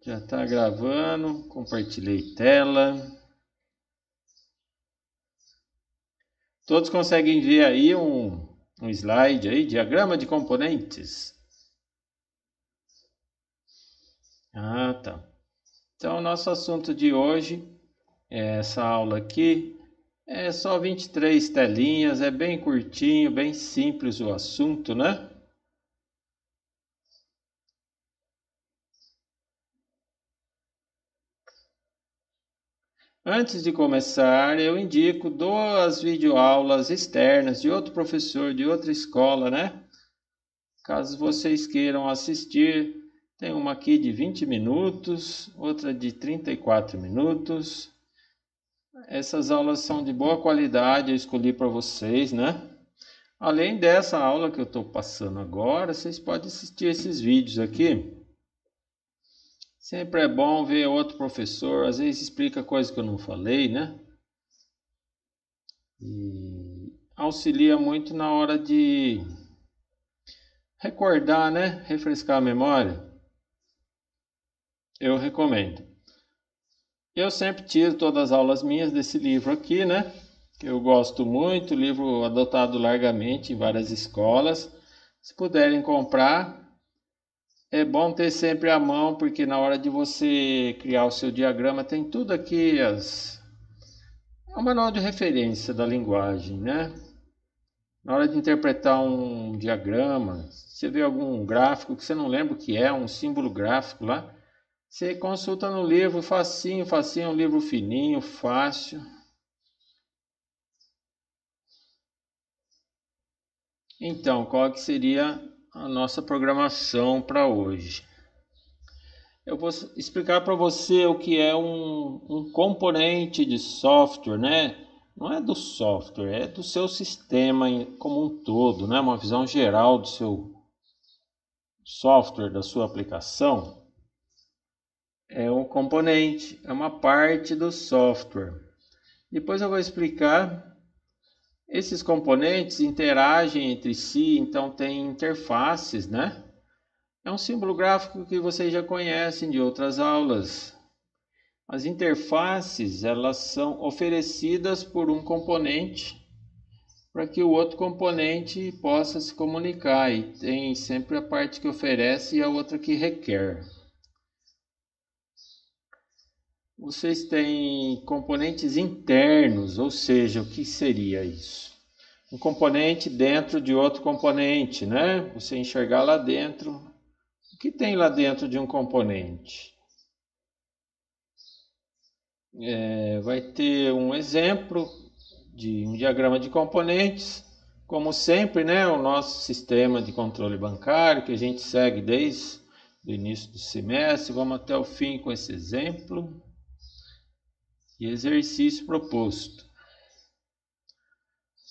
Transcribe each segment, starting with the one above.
Já está gravando, compartilhei tela. Todos conseguem ver aí um slide aí, diagrama de componentes. Ah, tá. Então, o nosso assunto de hoje é essa aula aqui. É só 23 telinhas, é bem curtinho, bem simples o assunto, né? Antes de começar, eu indico duas videoaulas externas de outro professor de outra escola, né? Caso vocês queiram assistir, tem uma aqui de 20 minutos, outra de 34 minutos. Essas aulas são de boa qualidade, eu escolhi para vocês, né? Além dessa aula que eu estou passando agora, vocês podem assistir esses vídeos aqui. Sempre é bom ver outro professor, às vezes explica coisas que eu não falei, né? E auxilia muito na hora de recordar, né? Refrescar a memória. Eu recomendo. Eu sempre tiro todas as aulas minhas desse livro aqui, né? Que eu gosto muito, livro adotado largamente em várias escolas. Se puderem comprar, é bom ter sempre à mão, porque na hora de você criar o seu diagrama tem tudo aqui, é o manual de referência da linguagem, né? Na hora de interpretar um diagrama, se você vê algum gráfico que você não lembra o que é, um símbolo gráfico lá, você consulta no livro, facinho, facinho, um livro fininho, fácil. Então, qual que seria a nossa programação para hoje? Eu vou explicar para você o que é um componente de software, né? Não é do software, é do seu sistema como um todo, né? Uma visão geral do seu software, da sua aplicação. É um componente, é uma parte do software. Depois eu vou explicar. Esses componentes interagem entre si, então tem interfaces, né? É um símbolo gráfico que vocês já conhecem de outras aulas. As interfaces, elas são oferecidas por um componente para que o outro componente possa se comunicar. E tem sempre a parte que oferece e a outra que requer. Vocês têm componentes internos, ou seja, o que seria isso? Um componente dentro de outro componente, né? Você enxergar lá dentro. O que tem lá dentro de um componente? Vai ter um exemplo de um diagrama de componentes. Como sempre, né? O nosso sistema de controle bancário que a gente segue desde o início do semestre. Vamos até o fim com esse exemplo. E exercício proposto.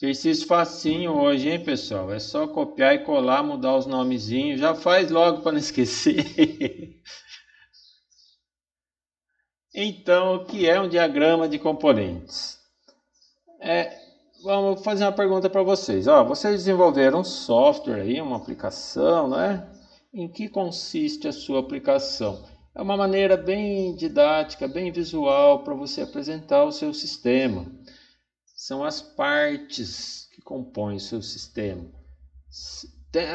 Exercício facinho hoje, hein, pessoal? É só copiar e colar, mudar os nomezinhos. Já faz logo para não esquecer. Então, o que é um diagrama de componentes? Vamos fazer uma pergunta para vocês. Vocês desenvolveram um software aí, uma aplicação, né? Em que consiste a sua aplicação? É uma maneira bem didática, bem visual para você apresentar o seu sistema. São as partes que compõem o seu sistema.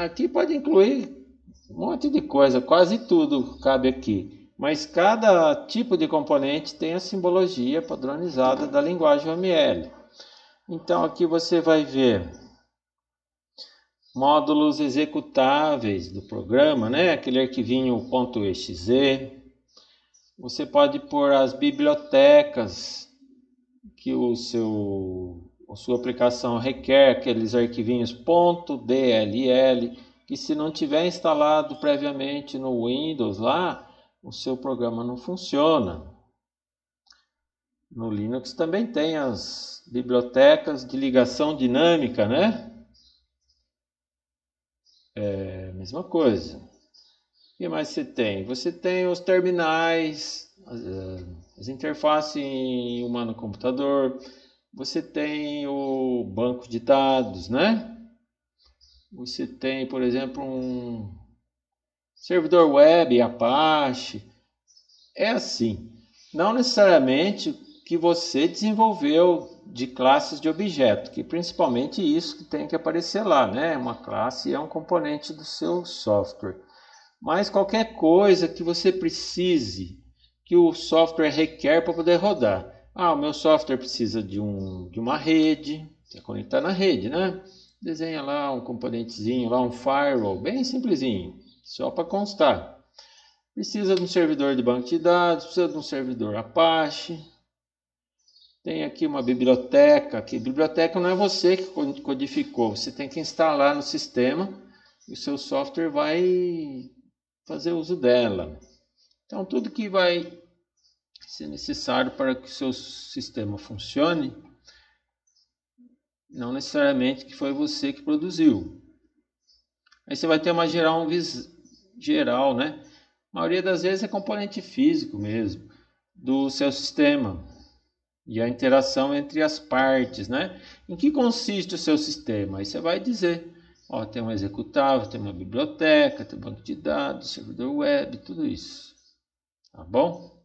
Aqui pode incluir um monte de coisa, quase tudo cabe aqui. Mas cada tipo de componente tem a simbologia padronizada da linguagem OML. Então aqui você vai ver módulos executáveis do programa, né? Aquele arquivinho .exe. Você pode pôr as bibliotecas que a sua aplicação requer, aqueles arquivinhos .dll, que se não tiver instalado previamente no Windows lá, o seu programa não funciona. No Linux também tem as bibliotecas de ligação dinâmica, né? É a mesma coisa. O que mais você tem? Você tem os terminais, as interfaces em humano computador. Você tem o banco de dados, né? Você tem, por exemplo, um servidor web, Apache. É assim, não necessariamente que você desenvolveu de classes de objeto, que principalmente isso que tem que aparecer lá, né? Uma classe é um componente do seu software. Mas qualquer coisa que você precise, que o software requer para poder rodar. Ah, o meu software precisa de uma rede, você conectar na rede, né? Desenha lá um componentezinho, lá um firewall, bem simplesinho, só para constar. Precisa de um servidor de banco de dados, precisa de um servidor Apache. Tem aqui uma biblioteca, que biblioteca não é você que codificou, você tem que instalar no sistema e o seu software vai fazer uso dela. Então, tudo que vai ser necessário para que o seu sistema funcione, não necessariamente que foi você que produziu. Aí você vai ter uma geral, né? A maioria das vezes é componente físico mesmo, do seu sistema. E a interação entre as partes, né? Em que consiste o seu sistema? Aí você vai dizer, ó, tem um executável, tem uma biblioteca, tem um banco de dados, servidor web, tudo isso. Tá bom?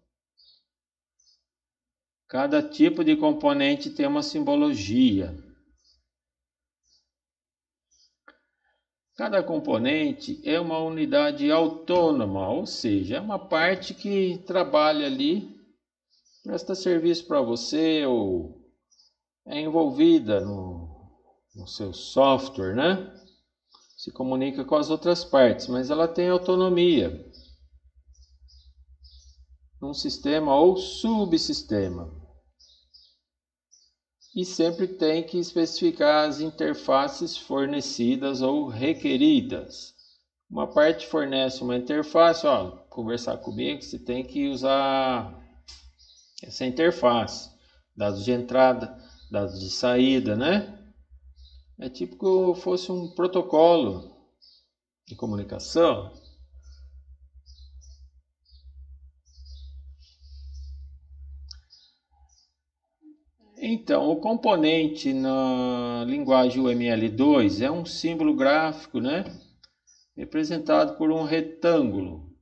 Cada tipo de componente tem uma simbologia. Cada componente é uma unidade autônoma, ou seja, é uma parte que trabalha ali, presta serviço para você ou é envolvida no seu software, né? Se comunica com as outras partes, mas ela tem autonomia num sistema ou subsistema. E sempre tem que especificar as interfaces fornecidas ou requeridas. Uma parte fornece uma interface, ó, conversar comigo, você tem que usar essa interface, dados de entrada, dados de saída, né? É tipo que fosse um protocolo de comunicação. Então, o componente na linguagem UML2 é um símbolo gráfico, né? Representado por um retângulo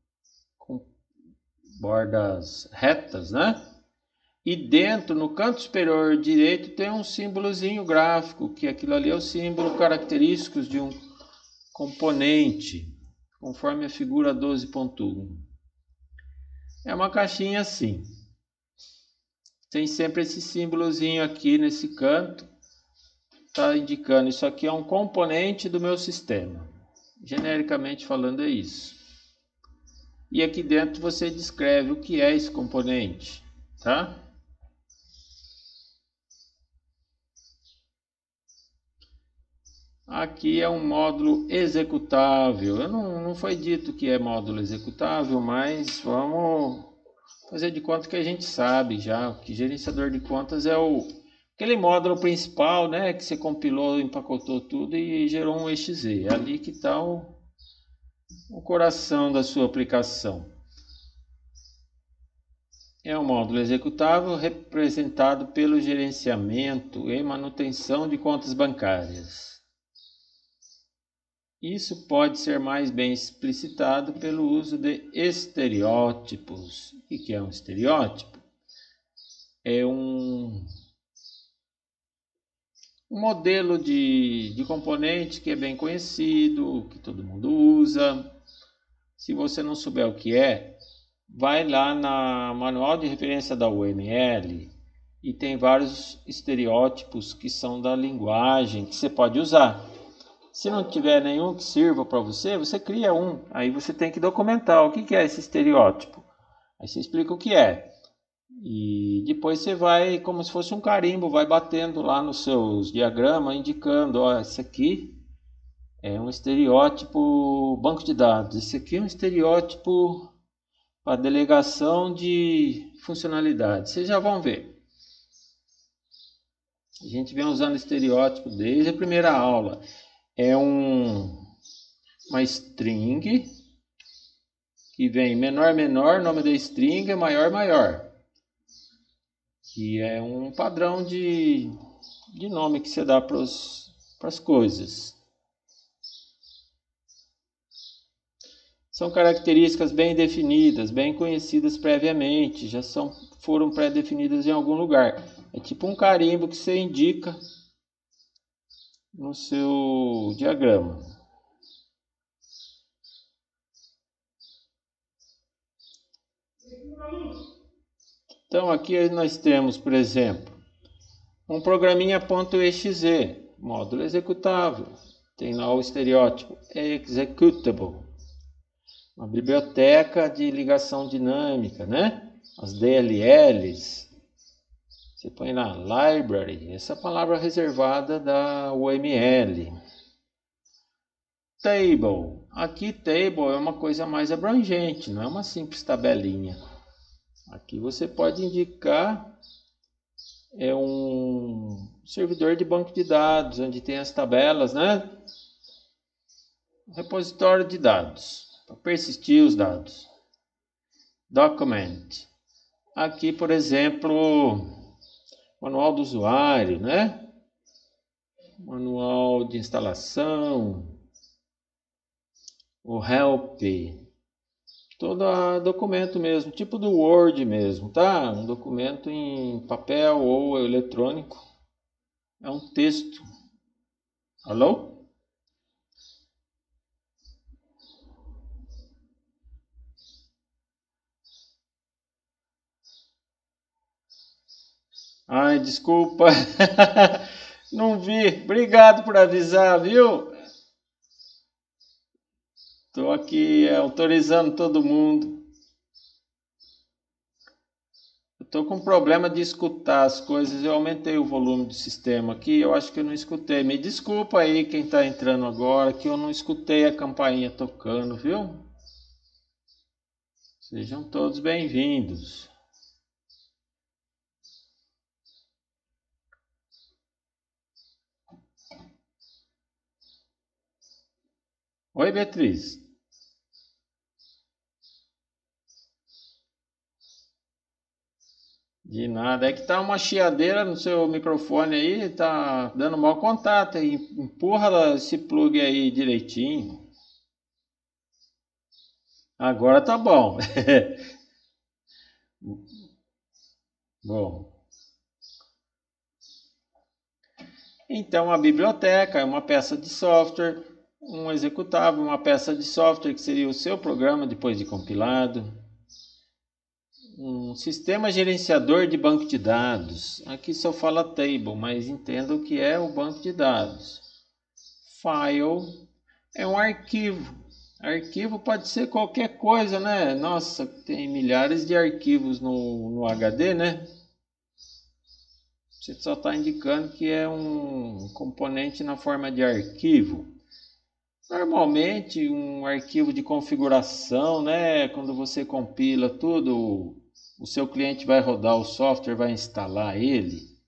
com bordas retas, né? E dentro, no canto superior direito, tem um símbolozinho gráfico, que aquilo ali é o símbolo característico de um componente, conforme a figura 12.1. É uma caixinha assim. Tem sempre esse símbolozinho aqui nesse canto, está indicando isso aqui é um componente do meu sistema. Genericamente falando é isso. E aqui dentro você descreve o que é esse componente, tá? Aqui é um módulo executável. Não foi dito que é módulo executável, mas vamos fazer de conta que a gente sabe já. Que gerenciador de contas é aquele módulo principal, né? Que você compilou, empacotou tudo e gerou um exe. É ali que está o coração da sua aplicação. É um módulo executável representado pelo gerenciamento e manutenção de contas bancárias. Isso pode ser mais bem explicitado pelo uso de estereótipos. O que é um estereótipo? É um modelo de componente que é bem conhecido, que todo mundo usa. Se você não souber o que é, vai lá na manual de referência da UML e tem vários estereótipos que são da linguagem que você pode usar. Se não tiver nenhum que sirva para você, você cria um. Aí você tem que documentar o que é esse estereótipo. Aí você explica o que é. E depois você vai, como se fosse um carimbo, vai batendo lá nos seus diagramas, indicando, ó, esse aqui é um estereótipo banco de dados. Esse aqui é um estereótipo para delegação de funcionalidade. Vocês já vão ver. A gente vem usando estereótipo desde a primeira aula. É uma string que vem menor, menor, nome da string é maior, maior. Que é um padrão de nome que você dá para as coisas. São características bem definidas, bem conhecidas previamente, foram pré-definidas em algum lugar. É tipo um carimbo que você indica no seu diagrama. Então aqui nós temos, por exemplo, um programinha .exe, módulo executável. Tem lá o estereótipo executable. Uma biblioteca de ligação dinâmica, né? As DLLs. Você põe lá library, essa palavra reservada da UML. Table. Aqui table é uma coisa mais abrangente, não é uma simples tabelinha. Aqui você pode indicar um servidor de banco de dados, onde tem as tabelas, né? Um repositório de dados, para persistir os dados. Document. Aqui, por exemplo, manual do usuário, né? Manual de instalação, o help, todo documento mesmo, tipo do Word mesmo, tá? Um documento em papel ou eletrônico, é um texto. Alô? Ai, desculpa, não vi, obrigado por avisar, viu? Estou aqui autorizando todo mundo. Estou com problema de escutar as coisas. Eu aumentei o volume do sistema aqui. Eu acho que eu não escutei. Me desculpa aí quem está entrando agora, que eu não escutei a campainha tocando, viu? Sejam todos bem-vindos. Oi, Beatriz. De nada. É que tá uma chiadeira no seu microfone aí, tá dando mau contato. Empurra esse plug aí direitinho. Agora tá bom. Bom. Então, a biblioteca é uma peça de software, um executável, uma peça de software que seria o seu programa depois de compilado. Um sistema gerenciador de banco de dados. Aqui só fala table, mas entenda o que é o banco de dados. File é um arquivo. Arquivo pode ser qualquer coisa, né? Nossa, tem milhares de arquivos no HD, né? Você só está indicando que é um componente na forma de arquivo. Normalmente, um arquivo de configuração, né? Quando você compila tudo, o seu cliente vai rodar o software, vai instalar ele.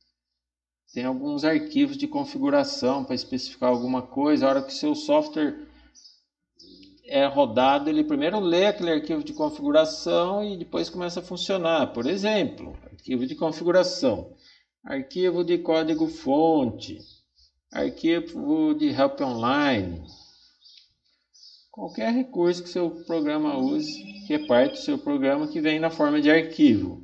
Tem alguns arquivos de configuração para especificar alguma coisa. A hora que o seu software é rodado, ele primeiro lê aquele arquivo de configuração e depois começa a funcionar. Por exemplo, arquivo de configuração, arquivo de código-fonte, arquivo de help online. Qualquer recurso que seu programa use, que é parte do seu programa, que vem na forma de arquivo.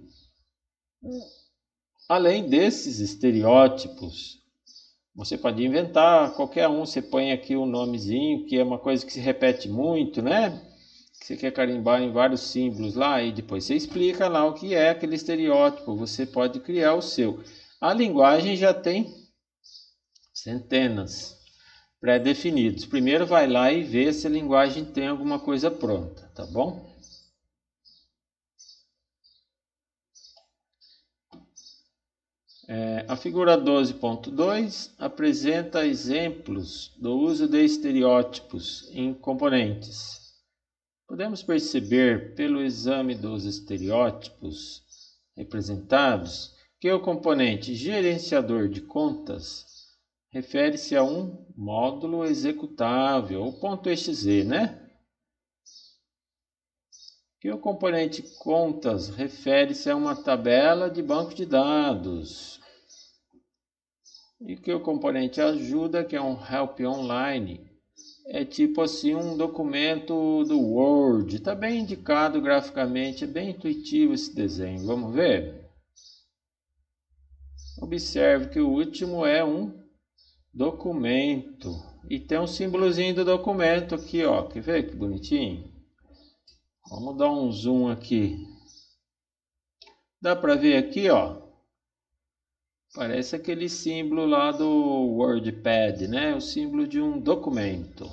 Além desses estereótipos, você pode inventar qualquer um. Você põe aqui um nomezinho, que é uma coisa que se repete muito, né? Que você quer carimbar em vários símbolos lá, e depois você explica lá o que é aquele estereótipo. Você pode criar o seu. A linguagem já tem centenas pré-definidos. Primeiro vai lá e vê se a linguagem tem alguma coisa pronta, tá bom? A figura 12.2 apresenta exemplos do uso de estereótipos em componentes. Podemos perceber pelo exame dos estereótipos representados que o componente gerenciador de contas refere-se a um módulo executável, o .exe, né? Que o componente contas refere-se a uma tabela de banco de dados. E que o componente ajuda, que é um help online, é tipo assim um documento do Word. Está bem indicado graficamente, é bem intuitivo esse desenho. Vamos ver? Observe que o último é um documento. E tem um símbolozinho do documento aqui, ó. Quer ver que bonitinho? Vamos dar um zoom aqui. Dá para ver aqui, ó. Parece aquele símbolo lá do WordPad, né? O símbolo de um documento.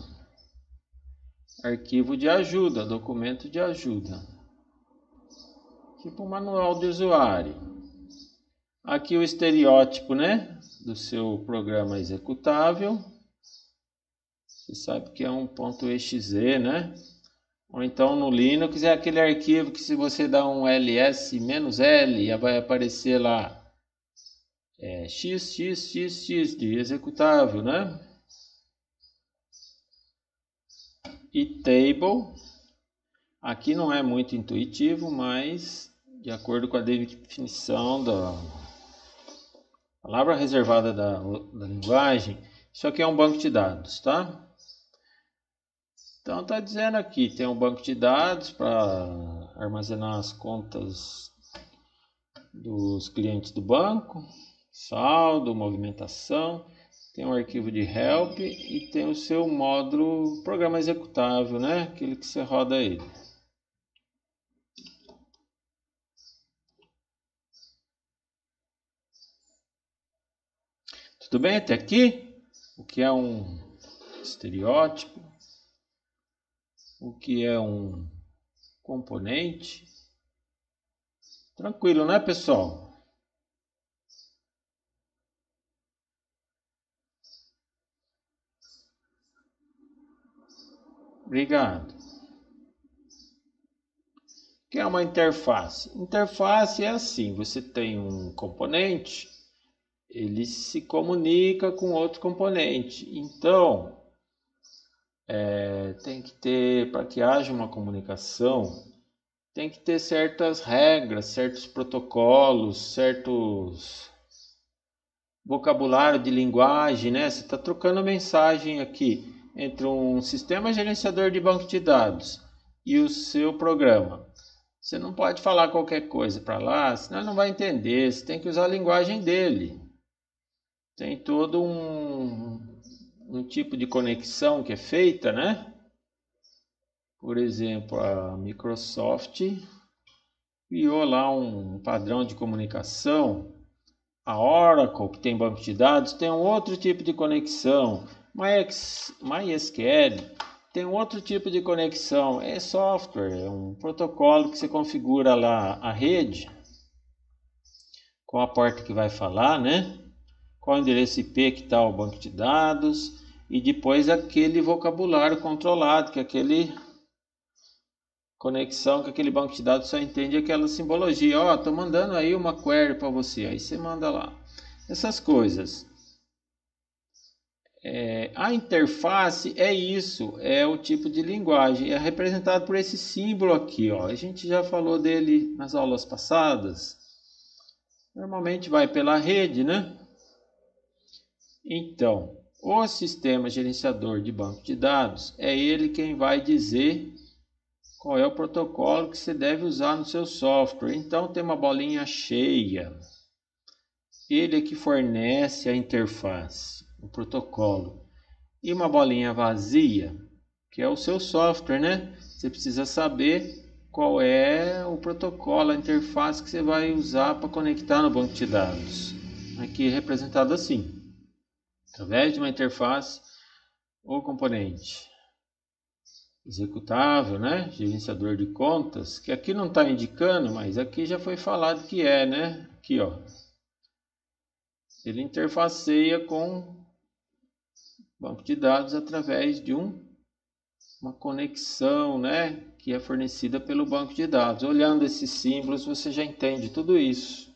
Arquivo de ajuda, documento de ajuda. Tipo um manual de usuário. Aqui o estereótipo, né? Do seu programa executável. Você sabe que é um .exe, né? Ou então no Linux é aquele arquivo que se você dá um ls-l, vai aparecer lá xxxx de executável, né? E table, aqui não é muito intuitivo, mas de acordo com a definição da palavra reservada da linguagem, isso aqui é um banco de dados, tá? Então está dizendo aqui, tem um banco de dados para armazenar as contas dos clientes do banco, saldo, movimentação, tem um arquivo de help e tem o seu módulo programa executável, né? Aquele que você roda ele. Tudo bem até aqui? O que é um estereótipo? O que é um componente? Tranquilo, né, pessoal? Obrigado. O que é uma interface? Interface é assim, você tem um componente, ele se comunica com outro componente. Então, tem que ter, para que haja uma comunicação, tem que ter certas regras, certos protocolos, certos vocabulário de linguagem, né? Você está trocando mensagem aqui entre um sistema gerenciador de banco de dados e o seu programa. Você não pode falar qualquer coisa para lá, senão ele não vai entender. Você tem que usar a linguagem dele. Tem todo um tipo de conexão que é feita, né? Por exemplo, a Microsoft criou lá um padrão de comunicação. A Oracle, que tem banco de dados, tem um outro tipo de conexão. MySQL tem um outro tipo de conexão. É software, é um protocolo que você configura lá a rede com a porta que vai falar, né? Qual o endereço IP que está o banco de dados e depois aquele vocabulário controlado, que é aquele conexão que aquele banco de dados só entende aquela simbologia. Ó, tô mandando aí uma query para você, aí você manda lá. Essas coisas. A interface é isso, é o tipo de linguagem, é representado por esse símbolo aqui, ó. A gente já falou dele nas aulas passadas. Normalmente vai pela rede, né? Então, o sistema gerenciador de banco de dados é ele quem vai dizer qual é o protocolo que você deve usar no seu software. Então, tem uma bolinha cheia. Ele é que fornece a interface, o protocolo. E uma bolinha vazia, que é o seu software, né? Você precisa saber qual é o protocolo, a interface que você vai usar para conectar no banco de dados. Aqui é representado assim, através de uma interface ou componente executável, né? Gerenciador de contas, que aqui não está indicando, mas aqui já foi falado que é, né? Aqui, ó. Ele interfaceia com banco de dados através de uma conexão, né, que é fornecida pelo banco de dados. Olhando esses símbolos, você já entende tudo isso.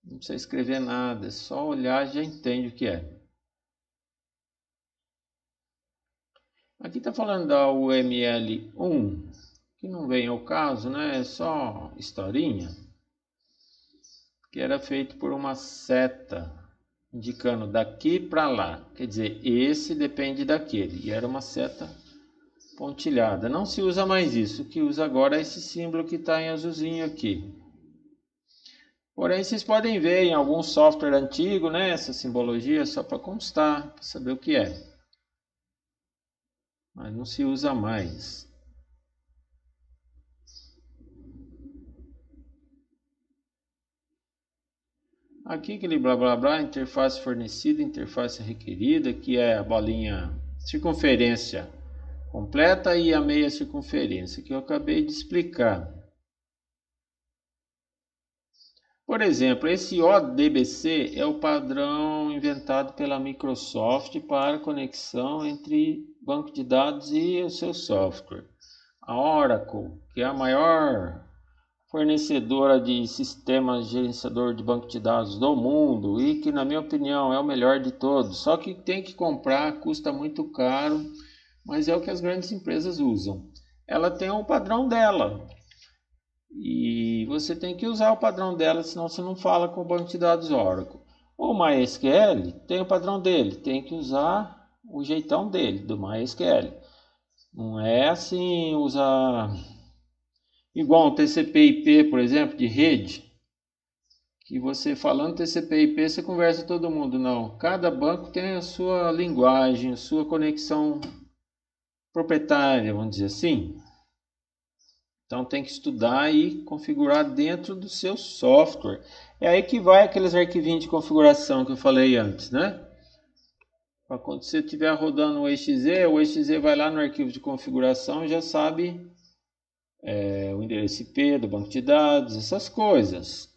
Não precisa escrever nada, é só olhar e já entende o que é. Aqui está falando da UML1, que não vem ao caso, né, é só historinha, que era feito por uma seta indicando daqui para lá. Quer dizer, esse depende daquele. E era uma seta pontilhada. Não se usa mais isso. O que usa agora é esse símbolo que está em azulzinho aqui. Porém, vocês podem ver em algum software antigo, né, essa simbologia só para constar, para saber o que é. Mas não se usa mais. Aqui aquele blá blá blá, interface fornecida, interface requerida, que é a bolinha circunferência completa e a meia circunferência, que eu acabei de explicar. Por exemplo, esse ODBC é o padrão inventado pela Microsoft para conexão entre banco de dados e o seu software. A Oracle, que é a maior fornecedora de sistemas gerenciador de banco de dados do mundo e que, na minha opinião, é o melhor de todos. Só que tem que comprar, custa muito caro, mas é o que as grandes empresas usam. Ela tem um padrão dela e você tem que usar o padrão dela, senão você não fala com o banco de dados Oracle. O MySQL tem o padrão dele, tem que usar o jeitão dele, do MySQL. Não é assim, usar igual um TCP/IP, por exemplo, de rede, que você falando TCP/IP você conversa com todo mundo. Não, cada banco tem a sua linguagem, a sua conexão proprietária, vamos dizer assim. Então tem que estudar e configurar dentro do seu software. É aí que vai aqueles arquivinhos de configuração que eu falei antes, né? Para quando você estiver rodando o EXE vai lá no arquivo de configuração e já sabe o endereço IP do banco de dados, essas coisas.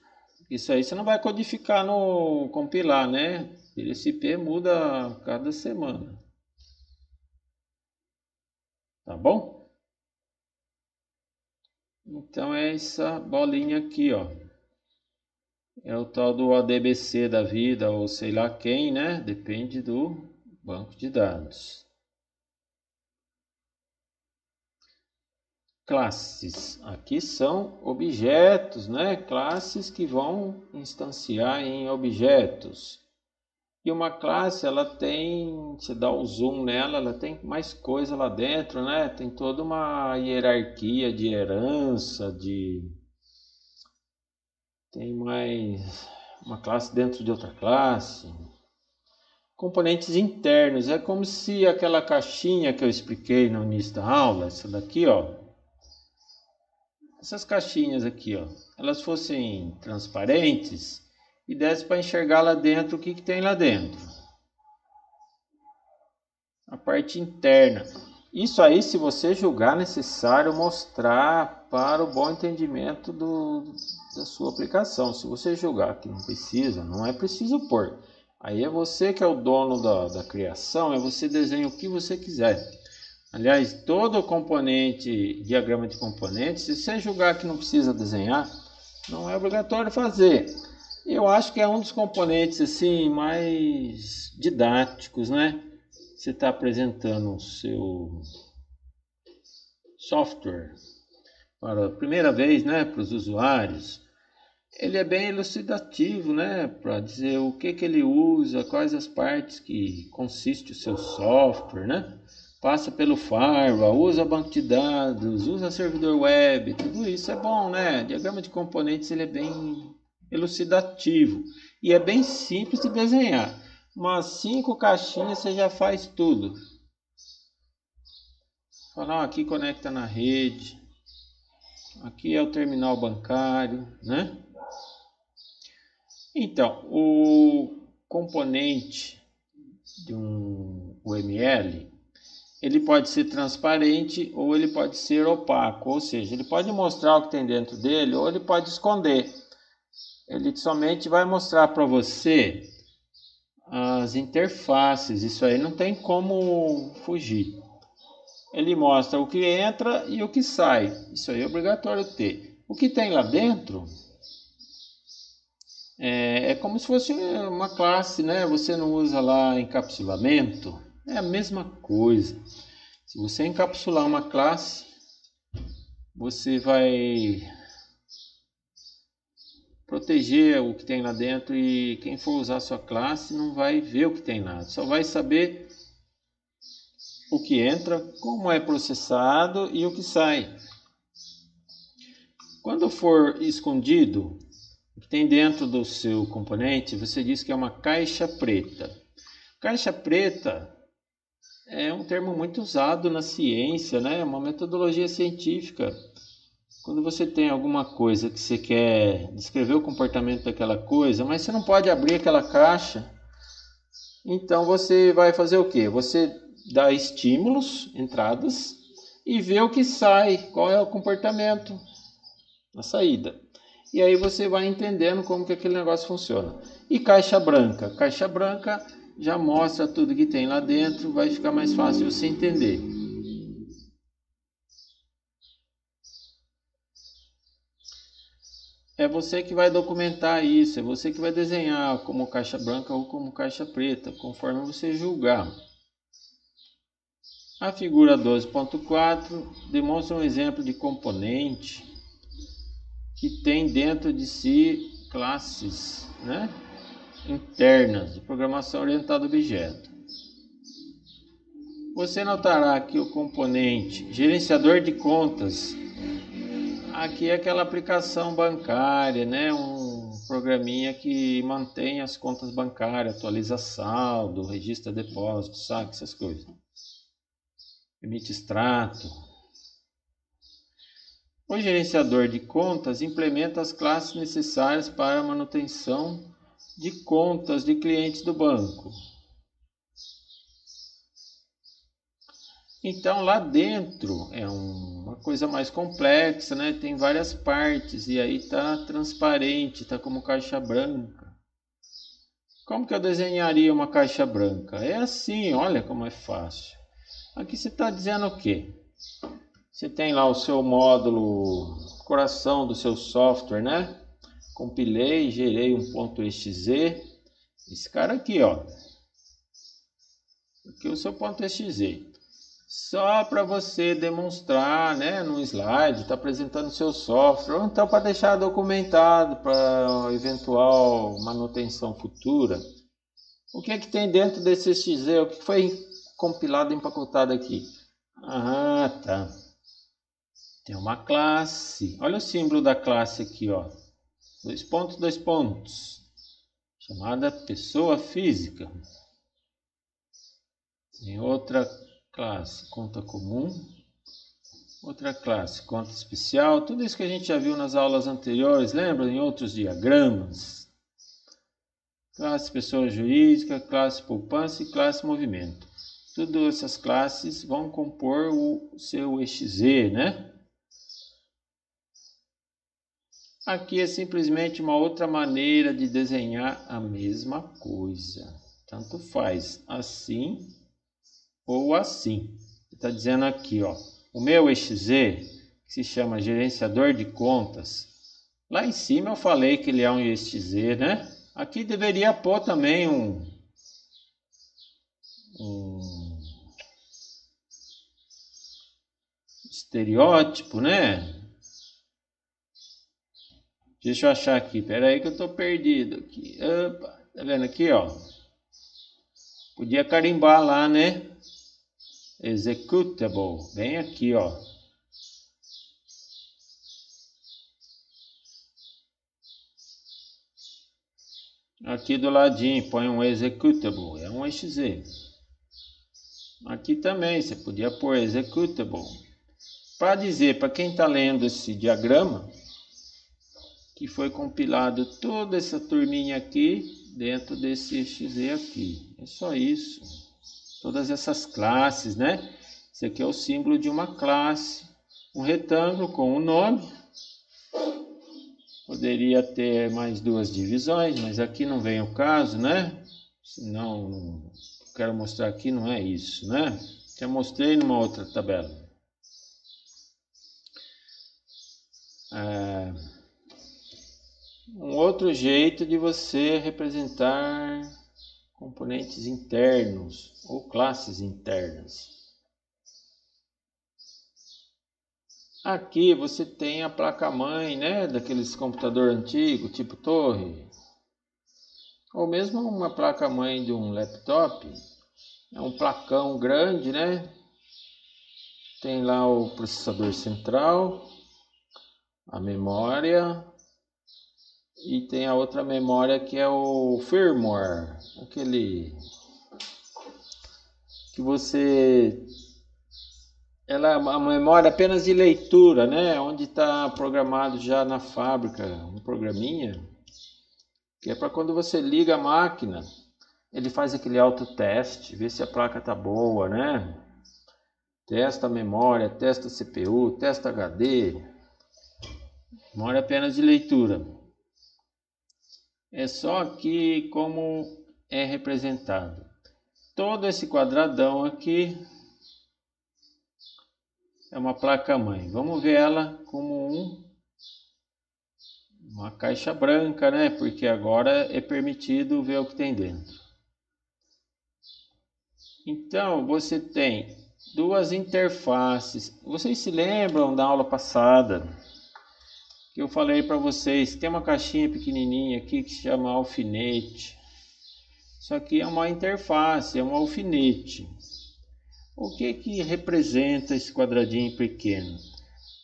Isso aí você não vai codificar no compilar, né? O endereço IP muda a cada semana. Tá bom? Então é essa bolinha aqui, ó. É o tal do ODBC da vida, ou sei lá quem, né? Depende do banco de dados. Classes. Aqui são objetos, né? Classes que vão instanciar em objetos. E uma classe, ela tem, se dá o zoom nela, ela tem mais coisa lá dentro, né? Tem toda uma hierarquia de herança, tem mais uma classe dentro de outra classe. Componentes internos, é como se aquela caixinha que eu expliquei no início da aula, essa daqui, ó. Essas caixinhas aqui, ó, elas fossem transparentes e desse para enxergar lá dentro o que tem lá dentro. A parte interna. Isso aí, se você julgar necessário mostrar para o bom entendimento da sua aplicação. Se você julgar que não precisa, não é preciso pôr. Aí é você que é o dono da criação, é você desenha o que você quiser. Aliás, todo componente, diagrama de componentes, se você julgar que não precisa desenhar, não é obrigatório fazer. Eu acho que é um dos componentes assim mais didáticos, né? Você está apresentando o seu software para a primeira vez, né, para os usuários. Ele é bem elucidativo, né, para dizer o que ele usa, quais as partes que consiste o seu software, né? Passa pelo firewall, usa banco de dados, usa servidor web, tudo isso é bom, né? Diagrama de componentes ele é bem elucidativo e é bem simples de desenhar. Umas 5 caixinhas você já faz tudo. Fala, aqui conecta na rede, aqui é o terminal bancário, né? Então, o componente de um UML, ele pode ser transparente ou ele pode ser opaco, ou seja, ele pode mostrar o que tem dentro dele ou ele pode esconder. Ele somente vai mostrar para você as interfaces, isso aí não tem como fugir. Ele mostra o que entra e o que sai, isso aí é obrigatório ter. O que tem lá dentro é como se fosse uma classe, né? Você não usa lá encapsulamento, é a mesma coisa. Se você encapsular uma classe, você vai proteger o que tem lá dentro, e quem for usar a sua classe não vai ver o que tem lá, só vai saber o que entra, como é processado e o que sai. Quando for escondido, o que tem dentro do seu componente, você diz que é uma caixa preta. Caixa preta é um termo muito usado na ciência, né? É uma metodologia científica. Quando você tem alguma coisa que você quer descrever o comportamento daquela coisa, mas você não pode abrir aquela caixa, então você vai fazer o quê? Você dá estímulos, entradas, e vê o que sai, qual é o comportamento na saída. E aí você vai entendendo como que aquele negócio funciona. E caixa branca? Caixa branca já mostra tudo que tem lá dentro, vai ficar mais fácil você entender. É você que vai documentar isso, é você que vai desenhar como caixa branca ou como caixa preta, conforme você julgar. A figura 12.4 demonstra um exemplo de componente que tem dentro de si classes, né, internas de programação orientada a objeto. Você notará que o componente gerenciador de contas, aqui é aquela aplicação bancária, né, um programinha que mantém as contas bancárias, atualiza saldo, registra depósito, saque, essas coisas. Emite extrato. O gerenciador de contas implementa as classes necessárias para a manutenção de contas de clientes do banco. Então lá dentro é uma coisa mais complexa, né? Tem várias partes e aí tá transparente, tá como caixa branca. Como que eu desenharia uma caixa branca? É assim, olha como é fácil. Aqui você está dizendo o quê? Você tem lá o seu módulo, coração do seu software, né? Compilei, gerei um .exe. Esse cara aqui, ó. Aqui é o seu .exe. Só para você demonstrar, né, no slide, está apresentando o seu software, ou então para deixar documentado para eventual manutenção futura. O que é que tem dentro desse exe? O que foi compilado e empacotado aqui? Ah, tá. Tem uma classe. Olha o símbolo da classe aqui, ó. 2 pontos, chamada pessoa física. Tem outra classe, conta comum. Outra classe, conta especial. Tudo isso que a gente já viu nas aulas anteriores, lembra? Em outros diagramas. Classe pessoa jurídica, classe poupança e classe movimento. Todas essas classes vão compor o seu exe, né? Aqui é simplesmente uma outra maneira de desenhar a mesma coisa. Tanto faz assim ou assim. Está dizendo aqui, ó, o meu exe, que se chama gerenciador de contas, lá em cima eu falei que ele é um exe, né? Aqui deveria pôr também um estereótipo, né? Deixa eu achar aqui, peraí que eu tô perdido aqui. Opa, tá vendo aqui, ó? Podia carimbar lá, né? Executable, bem aqui, ó. Aqui do ladinho, põe um executable, é um exe. Aqui também, você podia pôr executable. Para dizer para quem está lendo esse diagrama, que foi compilado toda essa turminha aqui dentro desse exe aqui. É só isso. Todas essas classes, né? Esse aqui é o símbolo de uma classe. Um retângulo com um nome. Poderia ter mais duas divisões, mas aqui não vem o caso, né? Senão, quero mostrar aqui não é isso, né? Já mostrei numa outra tabela. Um outro jeito de você representar componentes internos ou classes internas. Aqui você tem a placa-mãe, né, daqueles computador antigo, tipo torre, ou mesmo uma placa-mãe de um laptop. É um placão grande, né? Tem lá o processador central, a memória e tem a outra memória que é o firmware, aquele que você ela é uma memória apenas de leitura, né? Onde está programado já na fábrica um programinha que é para quando você liga a máquina, ele faz aquele autoteste, vê se a placa tá boa, né? Testa a memória, testa a CPU, testa HD, memória apenas de leitura. É só aqui como é representado. Todo esse quadradão aqui é uma placa-mãe. Vamos ver ela como uma caixa branca, né? Porque agora é permitido ver o que tem dentro. Então, você tem duas interfaces. Vocês se lembram da aula passada que eu falei para vocês? Tem uma caixinha pequenininha aqui que se chama alfinete. Isso aqui é uma interface, é um alfinete. O que que representa esse quadradinho pequeno?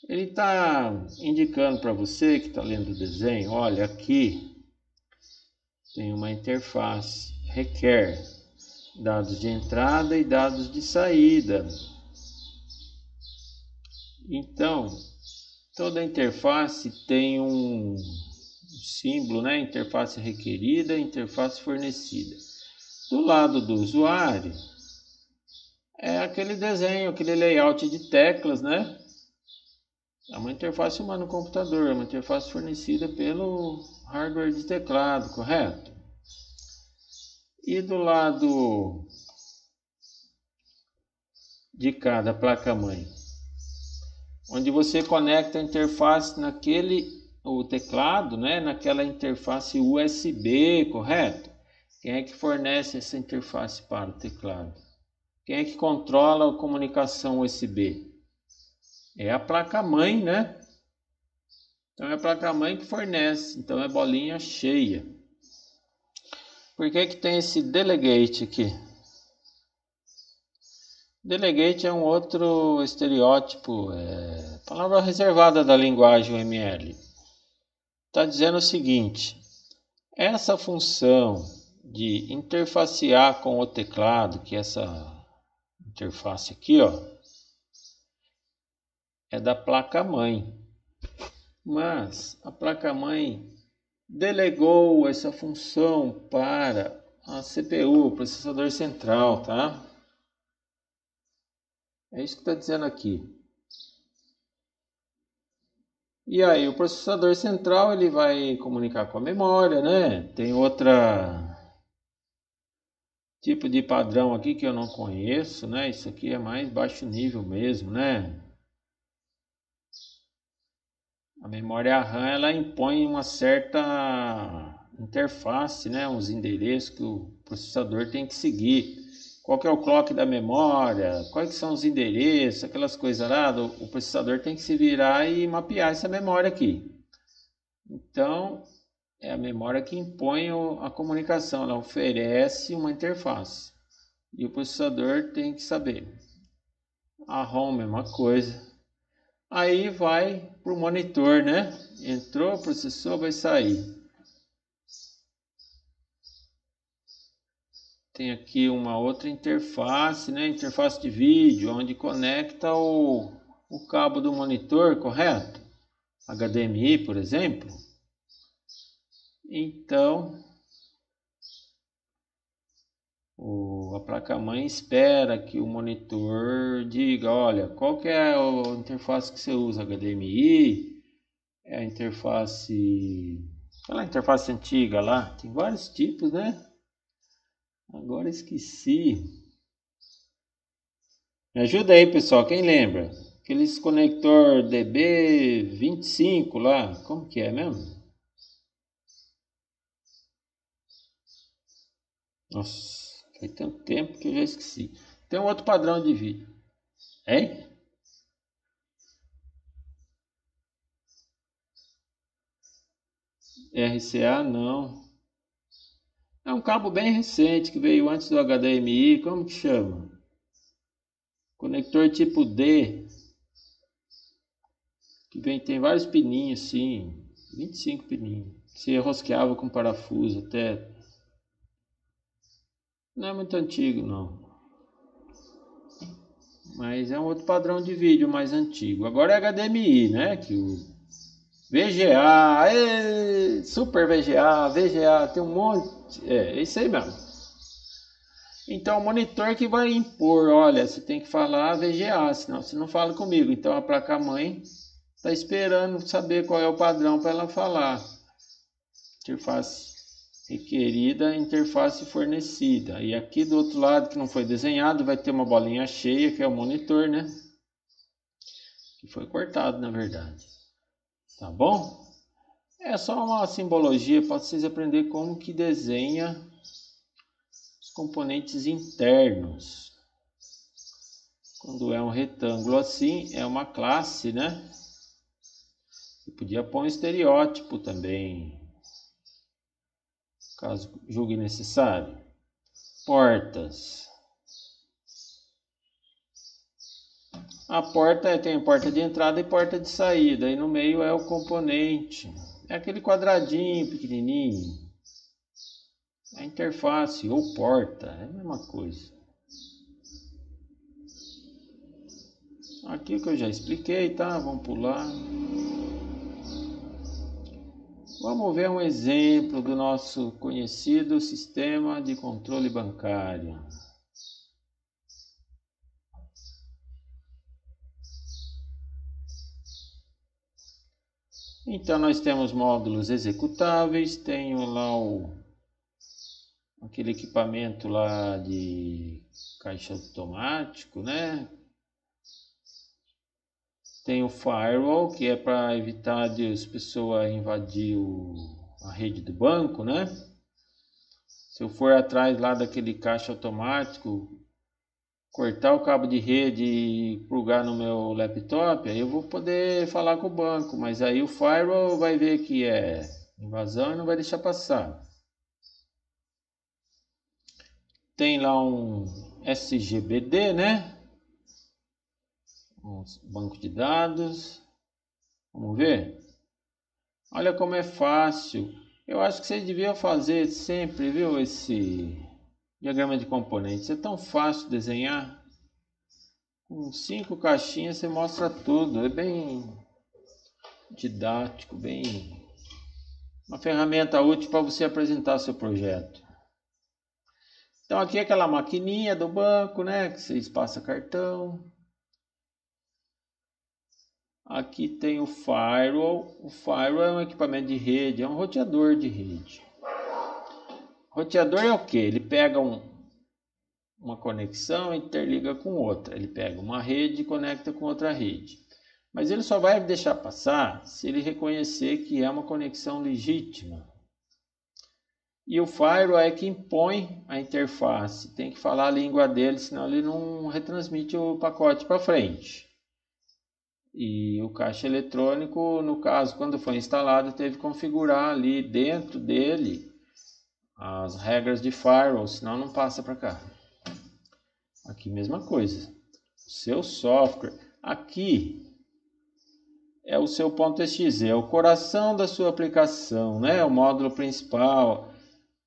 Ele está indicando para você que está lendo o desenho, olha, aqui tem uma interface, requer dados de entrada e dados de saída. Então, toda interface tem um símbolo, né? Interface requerida, interface fornecida. Do lado do usuário, é aquele desenho, aquele layout de teclas, né? É uma interface humana no computador, é uma interface fornecida pelo hardware de teclado, correto? E do lado de cada placa-mãe, onde você conecta a interface o teclado, né, naquela interface USB, correto? Quem é que fornece essa interface para o teclado? Quem é que controla a comunicação USB? É a placa-mãe, né? Então é a placa-mãe que fornece, então é bolinha cheia. Por que que tem esse delegate aqui? Delegate é um outro estereótipo, palavra reservada da linguagem UML. Está dizendo o seguinte, essa função de interfacear com o teclado, que é essa interface aqui, ó, é da placa-mãe. Mas a placa-mãe delegou essa função para a CPU, o processador central, tá? É isso que está dizendo aqui. E aí o processador central ele vai comunicar com a memória, né? Tem outra tipo de padrão aqui que eu não conheço, né? Isso aqui é mais baixo nível mesmo, né? A memória RAM ela impõe uma certa interface, né? Uns endereços que o processador tem que seguir. Qual que é o clock da memória? Quais são os endereços? Aquelas coisas lá, o processador tem que se virar e mapear essa memória aqui. Então, é a memória que impõe a comunicação, ela oferece uma interface. E o processador tem que saber. A ROM, mesma coisa. Aí vai para o monitor, né? Entrou, processou, vai sair. Tem aqui uma outra interface, né? Interface de vídeo, onde conecta o cabo do monitor, correto? HDMI, por exemplo. Então, a placa-mãe espera que o monitor diga, olha, qual que é a interface que você usa? HDMI? É a interface... Aquela interface antiga lá, tem vários tipos, né? Agora esqueci. Me ajuda aí, pessoal, quem lembra? Aqueles conector DB25 lá, como que é mesmo? Nossa, faz tanto tempo que eu já esqueci. Tem um outro padrão de vídeo. Hein? RCA não. É um cabo bem recente que veio antes do HDMI. Como que chama? Conector tipo D. Que tem vários pininhos assim. 25 pininhos. Se rosqueava com parafuso até. Não é muito antigo não. Mas é um outro padrão de vídeo mais antigo. Agora é HDMI, né? Que o VGA, Super VGA, VGA, tem um monte. É isso aí mesmo. Então o monitor que vai impor, olha, você tem que falar VGA, senão você não fala comigo. Então a placa-mãe está esperando saber qual é o padrão para ela falar. Interface requerida, interface fornecida. E aqui do outro lado que não foi desenhado vai ter uma bolinha cheia que é o monitor, né? Que foi cortado na verdade. Tá bom? É só uma simbologia para vocês aprenderem como que desenha os componentes internos. Quando é um retângulo assim, é uma classe, né? Você podia pôr um estereótipo também, caso julgue necessário. Portas. A porta tem a porta de entrada e porta de saída. E no meio é o componente. É aquele quadradinho pequenininho. É a interface ou porta. É a mesma coisa. Aqui o que eu já expliquei, tá? Vamos pular. Vamos ver um exemplo do nosso conhecido sistema de controle bancário. Então nós temos módulos executáveis, tenho lá aquele equipamento lá de caixa automático, né? Tem o firewall, que é para evitar de as pessoas invadir a rede do banco, né? Se eu for atrás lá daquele caixa automático, cortar o cabo de rede e plugar no meu laptop, aí eu vou poder falar com o banco, mas aí o firewall vai ver que é invasão e não vai deixar passar. Tem lá um SGBD, né? Um banco de dados. Vamos ver? Olha como é fácil. Eu acho que vocês deviam fazer sempre, viu, esse diagrama de componentes. É tão fácil desenhar. Com 5 caixinhas você mostra tudo. É bem didático, bem uma ferramenta útil para você apresentar seu projeto. Então aqui é aquela maquininha do banco, né, que vocês passam cartão. Aqui tem o firewall. O firewall é um equipamento de rede, é um roteador de rede. Roteador é o que? Ele pega uma conexão e interliga com outra. Ele pega uma rede e conecta com outra rede. Mas ele só vai deixar passar se ele reconhecer que é uma conexão legítima. E o firewall é que impõe a interface. Tem que falar a língua dele, senão ele não retransmite o pacote para frente. E o caixa eletrônico, no caso, quando foi instalado, teve que configurar ali dentro dele as regras de firewall, senão não passa para cá. Aqui mesma coisa. O seu software. Aqui é o seu .exe, é o coração da sua aplicação, né? O módulo principal.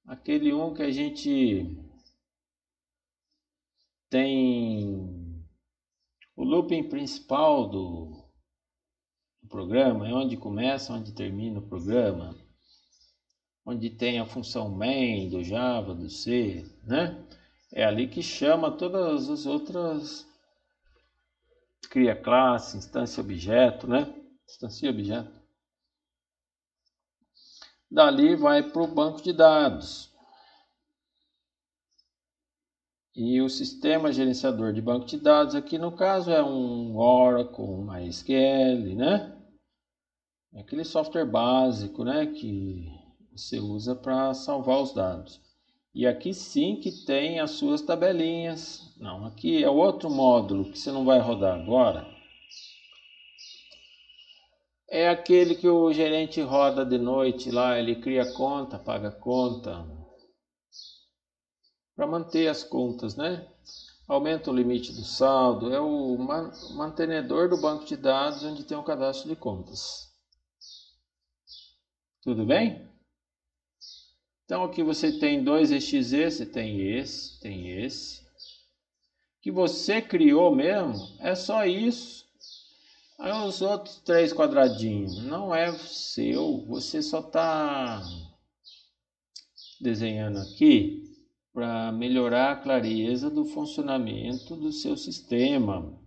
Aquele que a gente tem o looping principal do programa, é onde começa, onde termina o programa, onde tem a função main do Java, do C, né? É ali que chama todas as outras, cria classe, instância objeto, né? Instância objeto. Dali vai para o banco de dados. E o sistema gerenciador de banco de dados aqui no caso é um Oracle, um MySQL, né? É aquele software básico, né, que você usa para salvar os dados. E aqui sim que tem as suas tabelinhas. Não, aqui é outro módulo que você não vai rodar agora. É aquele que o gerente roda de noite lá, ele cria conta, paga conta, para manter as contas, né? Aumenta o limite do saldo, é o mantenedor do banco de dados onde tem o cadastro de contas. Tudo bem? Então aqui você tem dois exe, você tem esse. Que você criou mesmo, é só isso. Aí os outros três quadradinhos, não é seu, você só está desenhando aqui para melhorar a clareza do funcionamento do seu sistema.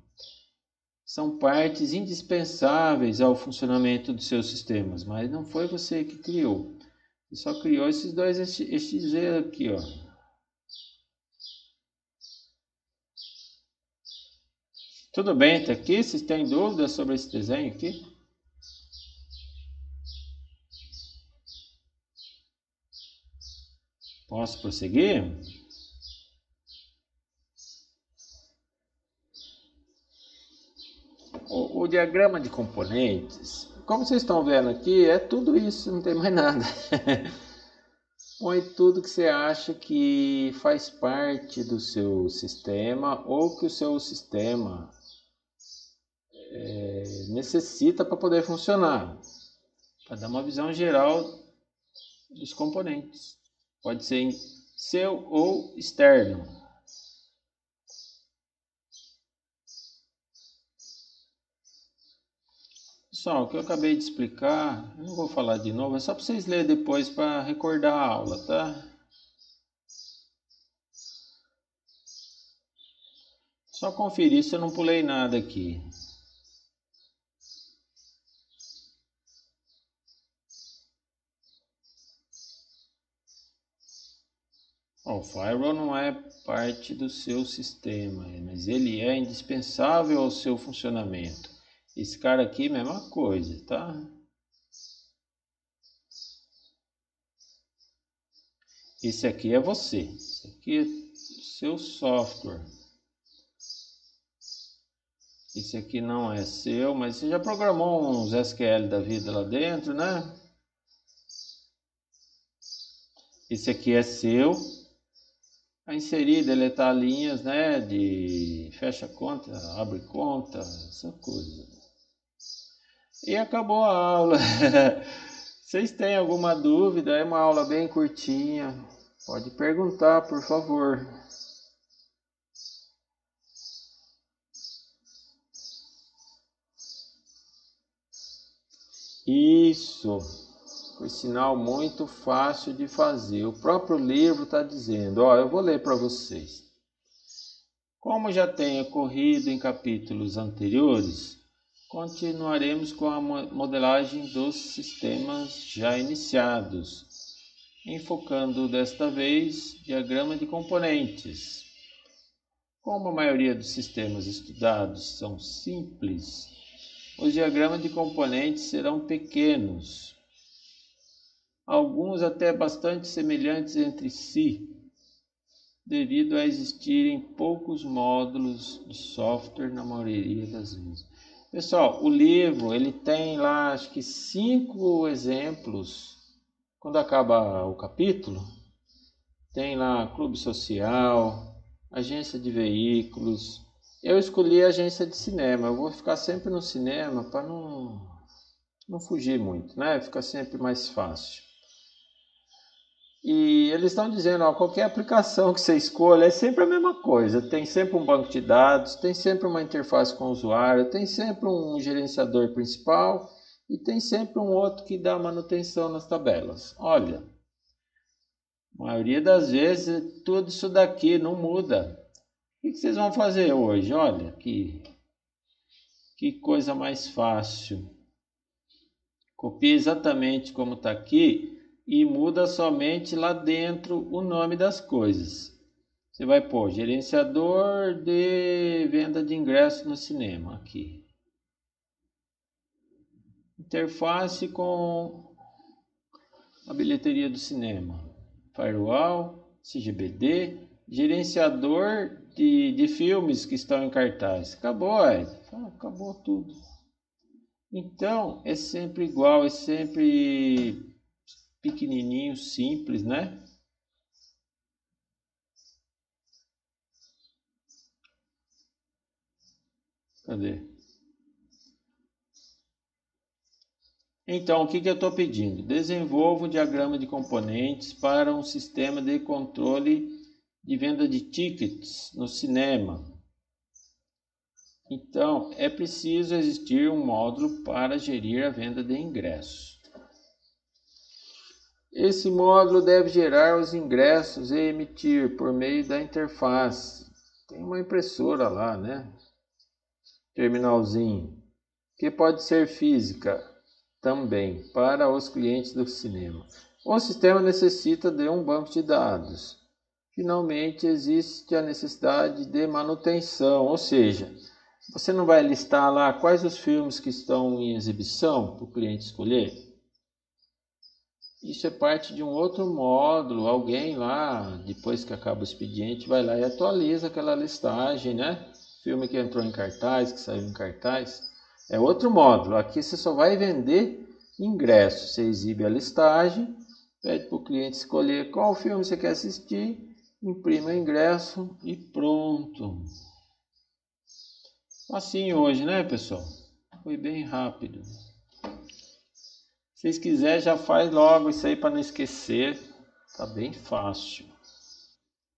São partes indispensáveis ao funcionamento dos seus sistemas, mas não foi você que criou. Você só criou esses dois exe aqui, ó. Tudo bem até aqui? Vocês têm dúvidas sobre esse desenho aqui? Posso prosseguir? O diagrama de componentes, como vocês estão vendo aqui, é tudo isso, não tem mais nada. Põe tudo que você acha que faz parte do seu sistema ou que o seu sistema necessita para poder funcionar, para dar uma visão geral dos componentes. Pode ser seu ou externo. Pessoal, o que eu acabei de explicar, eu não vou falar de novo, é só para vocês lerem depois para recordar a aula, tá? Só conferir se eu não pulei nada aqui. O firewall não é parte do seu sistema, mas ele é indispensável ao seu funcionamento. Esse cara aqui, mesma coisa, tá? Esse aqui é você. Esse aqui é o seu software. Esse aqui não é seu, mas você já programou uns SQL da vida lá dentro, né? Esse aqui é seu. A inserir, deletar linhas, né? De fecha conta, abre conta, essa coisa. E acabou a aula. Vocês têm alguma dúvida? É uma aula bem curtinha. Pode perguntar, por favor. Isso, por sinal muito fácil de fazer. O próprio livro está dizendo, ó, eu vou ler para vocês. Como já tem ocorrido em capítulos anteriores, continuaremos com a modelagem dos sistemas já iniciados, enfocando desta vez diagrama de componentes. Como a maioria dos sistemas estudados são simples, os diagramas de componentes serão pequenos, alguns até bastante semelhantes entre si, devido a existirem poucos módulos de software na maioria das vezes. Pessoal, o livro ele tem lá acho que 5 exemplos. Quando acaba o capítulo, tem lá clube social, agência de veículos. Eu escolhi a agência de cinema. Eu vou ficar sempre no cinema para não fugir muito, né? Fica sempre mais fácil. E eles estão dizendo, ó, qualquer aplicação que você escolha é sempre a mesma coisa. Tem sempre um banco de dados, tem sempre uma interface com o usuário, tem sempre um gerenciador principal e tem sempre um outro que dá manutenção nas tabelas. Olha, a maioria das vezes tudo isso daqui não muda. O que vocês vão fazer hoje? Olha, que coisa mais fácil. Copia exatamente como está aqui e muda somente lá dentro o nome das coisas. Você vai pôr gerenciador de venda de ingresso no cinema aqui. Interface com a bilheteria do cinema. Firewall, CGBD, gerenciador de filmes que estão em cartaz. Acabou, acabou tudo. Então, é sempre igual, é sempre pequenininho, simples, né? Cadê? Então, o que eu estou pedindo? Desenvolva um diagrama de componentes para um sistema de controle de venda de tickets no cinema. Então, é preciso existir um módulo para gerir a venda de ingressos. Esse módulo deve gerar os ingressos e emitir por meio da interface. Tem uma impressora lá, né? Terminalzinho, que pode ser física também para os clientes do cinema. O sistema necessita de um banco de dados. Finalmente, existe a necessidade de manutenção, ou seja, você não vai listar lá quais os filmes que estão em exibição para o cliente escolher? Isso é parte de um outro módulo. Alguém lá, depois que acaba o expediente, vai lá e atualiza aquela listagem, né? Filme que entrou em cartaz, que saiu em cartaz. É outro módulo. Aqui você só vai vender ingresso. Você exibe a listagem, pede para o cliente escolher qual filme você quer assistir, imprime o ingresso e pronto. Assim hoje, né, pessoal? Foi bem rápido. Se vocês quiserem, já faz logo isso aí para não esquecer. Tá bem fácil.